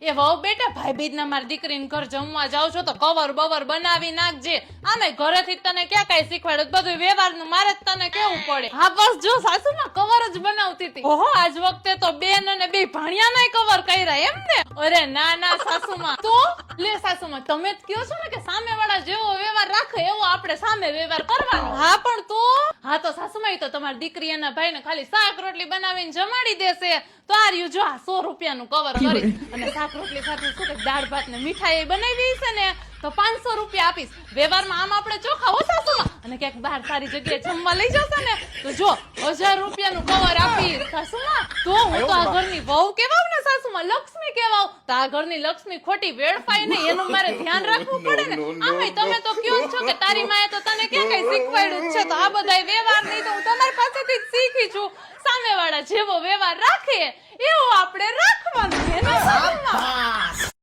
એ વહુ બેટા ભાઈ બીજના મારી દીકરીને ઘર જમવા જાવ છો તો કવર બવર બનાવી નાખજે. આમે ઘરેથી તને ક્યાં કઈ શીખવાડ્યું, બધું વ્યવહારનું મારે જ તને કેવું પડે. હા બસ જો સાસુમાં કવર જ બનાવતી હતી. ઓહો આજ વખતે તો બેન અને બે ભાણિયાનાય કવર કર્યા એમ ને? અરે ના ના સાસુમાં તો લે સાસુમાં તમે જ કહો છો ને કે સામેવાળા જેવો વ્યવહાર રાખે એવો આપણે સામે વ્યવહાર કરવાનો. હા પણ તો હા તો સાસુમાં ઈ તો તમારી દીકરી એના ભાઈને ખાલી શાક રોટલી બનાવીને જમાડી દેશે તો આ રહ્યું જો આ 100 રૂપિયાનું કવર કરી અને શાક રોટલી સાથે શું કે દાળ ભાત ને મીઠાઈ બનાવી છે ને તો 500 રૂપિયા આપીશ. વ્યવહારમાં આમ આપણે ચોખા હો સાસુમાં. અને ક્યાંક બહાર સારી જગ્યાએ જમવા લઈ જશે ને તો જો 1000 રૂપિયાનું કવર આપીશ સાસુમાં. તો હું તો આ ઘરની વહુ કહેવાવ ને સાસુમાં, લક્ષ્મી કહેવાવ. તો આ ઘરની લક્ષ્મી ખોટી વેડફાય નહીં એનું મારે ધ્યાન રાખવું પડે ને. આમે તમે તો કયો છો કે તારી માએ તો તને ક્યાં કઈ શીખવાડ્યું છે, તો આ બધાય વ્યવહાર નહીં તો હું તમારી પાસેથી જ શીખી છું. સામેવાળા જેવો વ્યવહાર રાખે એવો આપણે રાખવાનું છે ને સાસુમાં.